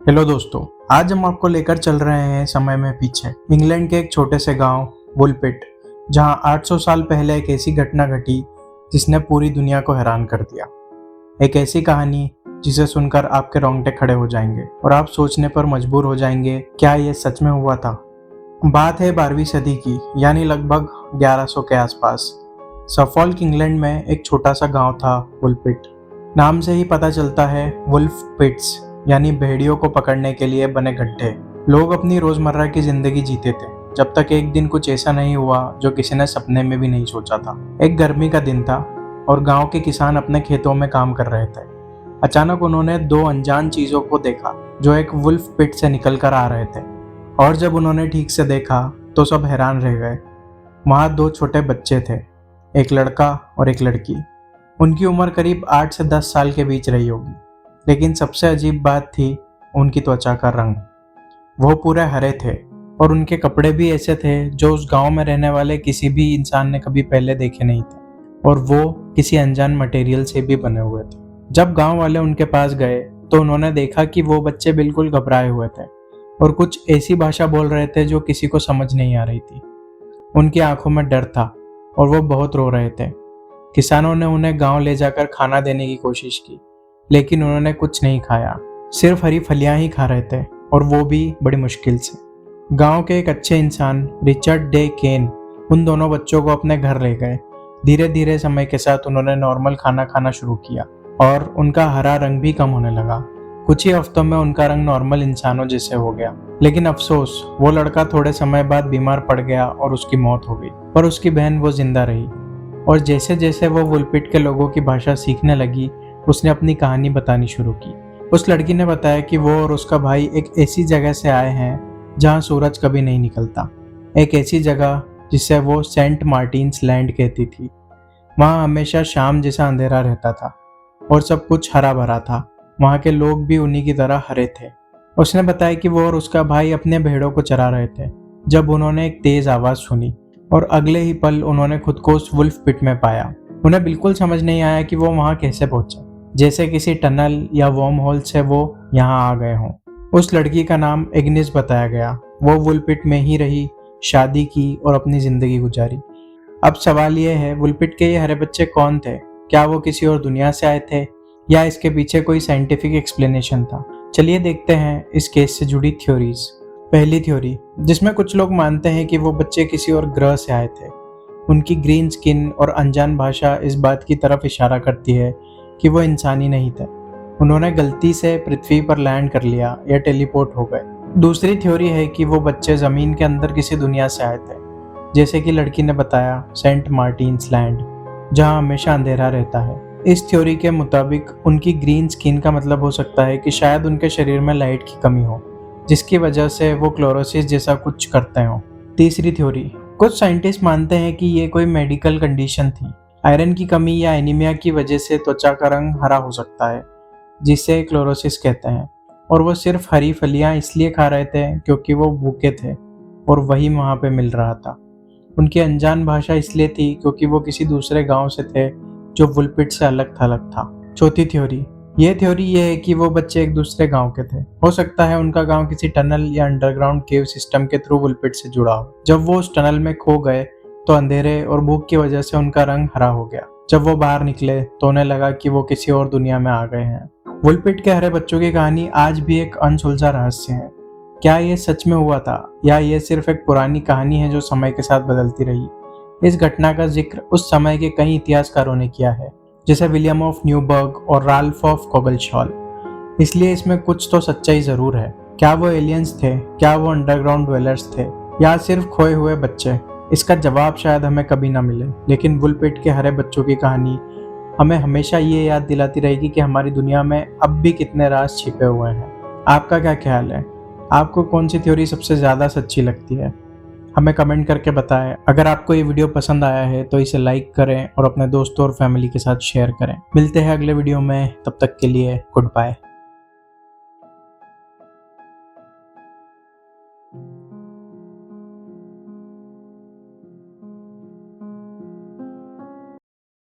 Hello दोस्तों, आज हम आपको लेकर चल रहे हैं समय में पीछे इंग्लैंड के एक छोटे से गांव वुलपिट, जहां 800 साल पहले एक ऐसी घटना घटी जिसने पूरी दुनिया को हैरान कर दिया। एक ऐसी कहानी जिसे सुनकर आपके रोंगटे खड़े हो जाएंगे और आप सोचने पर मजबूर हो जाएंगे, क्या ये सच में हुआ था। बात है 12वीं सदी की, यानी लगभग 1100 के आसपास। सफॉल्क इंग्लैंड में एक छोटा सा गांव था वुलपिट। नाम से ही पता चलता है, वुल्फ पिट्स यानी भेड़ियों को पकड़ने के लिए बने गड्ढे। लोग अपनी रोजमर्रा की जिंदगी जीते थे, जब तक एक दिन कुछ ऐसा नहीं हुआ जो किसी ने सपने में भी नहीं सोचा था। एक गर्मी का दिन था और गांव के किसान अपने खेतों में काम कर रहे थे। अचानक उन्होंने दो अनजान चीजों को देखा जो एक वुल्फ पिट से निकल कर आ रहे थे। और जब उन्होंने ठीक से देखा तो सब हैरान रह गए। वहां दो छोटे बच्चे थे, एक लड़का और एक लड़की। उनकी उम्र करीब 8 से 10 साल के बीच रही होगी, लेकिन सबसे अजीब बात थी उनकी त्वचा का रंग। वो पूरे हरे थे और उनके कपड़े भी ऐसे थे जो उस गांव में रहने वाले किसी भी इंसान ने कभी पहले देखे नहीं थे, और वो किसी अनजान मटेरियल से भी बने हुए थे। जब गांव वाले उनके पास गए तो उन्होंने देखा कि वो बच्चे बिल्कुल घबराए हुए थे और कुछ ऐसी भाषा बोल रहे थे जो किसी को समझ नहीं आ रही थी। उनकी आंखों में डर था और वो बहुत रो रहे थे। किसानों ने उन्हें गांव ले जाकर खाना देने की कोशिश की, लेकिन उन्होंने कुछ नहीं खाया, सिर्फ हरी फलियां ही खा रहे थे, और वो भी बड़ी मुश्किल से। गांव के एक अच्छे इंसान रिचर्ड डे केन उन दोनों बच्चों को अपने घर ले गए। धीरे धीरे समय के साथ उन्होंने नॉर्मल खाना खाना शुरू किया और उनका हरा रंग भी कम होने लगा। कुछ ही हफ्तों में उनका रंग नॉर्मल इंसानों जैसे हो गया। लेकिन अफसोस, वो लड़का थोड़े समय बाद बीमार पड़ गया और उसकी मौत हो गई, पर उसकी बहन वो जिंदा रही। और जैसे जैसे वो वुलपिट के लोगों की भाषा सीखने लगी, उसने अपनी कहानी बतानी शुरू की। उस लड़की ने बताया कि वो और उसका भाई एक ऐसी जगह से आए हैं जहां सूरज कभी नहीं निकलता, एक ऐसी जगह जिसे वो सेंट मार्टिन्स लैंड कहती थी। वहां हमेशा शाम जैसा अंधेरा रहता था और सब कुछ हरा भरा था। वहां के लोग भी उन्हीं की तरह हरे थे। उसने बताया कि वो और उसका भाई अपने भेड़ों को चरा रहे थे जब उन्होंने एक तेज आवाज सुनी, और अगले ही पल उन्होंने खुद को उस वुल्फ पिट में पाया। उन्हें बिल्कुल समझ नहीं आया कि वो वहां कैसे पहुंचे, जैसे किसी टनल या वर्म होल से वो यहाँ आ गए हों। उस लड़की का नाम एग्निस बताया गया। वो वुलपिट में ही रही, शादी की और अपनी जिंदगी गुजारी। अब सवाल ये है, वुलपिट के ये हरे बच्चे कौन थे? क्या वो किसी और दुनिया से आए थे या इसके पीछे कोई साइंटिफिक एक्सप्लेनेशन था? चलिए देखते हैं इस केस से जुड़ी थ्योरीज। पहली थ्योरी, जिसमें कुछ लोग मानते हैं कि वो बच्चे किसी और ग्रह से आए थे। उनकी ग्रीन स्किन और अनजान भाषा इस बात की तरफ इशारा करती है कि वो इंसानी नहीं थे। उन्होंने गलती से पृथ्वी पर लैंड कर लिया या टेलीपोर्ट हो गए। दूसरी थ्योरी है कि वो बच्चे जमीन के अंदर किसी दुनिया से आए थे, जैसे कि लड़की ने बताया, सेंट मार्टिन्स लैंड, जहां हमेशा अंधेरा रहता है। इस थ्योरी के मुताबिक उनकी ग्रीन स्किन का मतलब हो सकता है कि शायद उनके शरीर में लाइट की कमी हो, जिसकी वजह से वो क्लोरोसिस जैसा कुछ करते हो। तीसरी थ्योरी, कुछ साइंटिस्ट मानते हैं कि ये कोई मेडिकल कंडीशन थी। आयरन की कमी या एनीमिया की वजह से त्वचा का रंग हरा हो सकता है, जिसे क्लोरोसिस कहते हैं, और वो सिर्फ हरी फलियां इसलिए खा रहे थे क्योंकि वो भूखे थे और वही वहां पे मिल रहा था। उनकी अनजान भाषा इसलिए थी क्योंकि वो किसी दूसरे गांव से थे जो वुलपिट से अलग थलग था। चौथी थ्योरी, ये थ्योरी ये है कि वो बच्चे एक दूसरे गांव के थे। हो सकता है उनका गांव किसी टनल या अंडरग्राउंड केव सिस्टम के थ्रू वुलपिट से जुड़ा हो। जब वो उस टनल में खो गए तो अंधेरे और भूख की वजह से उनका रंग हरा हो गया। जब वो बाहर निकले तो उन्हें लगा कि वो किसी और दुनिया में आ गए हैं। वुलपिट के हरे बच्चों की कहानी आज भी एक अनसुलझा रहस्य है। क्या ये सच में हुआ था या ये सिर्फ एक पुरानी कहानी है जो समय के साथ बदलती रही? इस घटना का जिक्र उस समय के कई इतिहासकारों ने किया है, जैसे विलियम ऑफ न्यूबर्ग और राल्फ ऑफ कोगलशॉल। इसलिए इसमें कुछ तो सच्चाई जरूर है। क्या वो एलियंस थे? क्या वो अंडरग्राउंड ड्वेलर्स थे या सिर्फ खोए हुए बच्चे? इसका जवाब शायद हमें कभी ना मिले, लेकिन वुलपिट के हरे बच्चों की कहानी हमें हमेशा ये याद दिलाती रहेगी कि हमारी दुनिया में अब भी कितने राज छिपे हुए हैं। आपका क्या ख्याल है? आपको कौन सी थ्योरी सबसे ज़्यादा सच्ची लगती है? हमें कमेंट करके बताएं। अगर आपको ये वीडियो पसंद आया है तो इसे लाइक करें और अपने दोस्तों और फैमिली के साथ शेयर करें। मिलते हैं अगले वीडियो में, तब तक के लिए गुड बाय।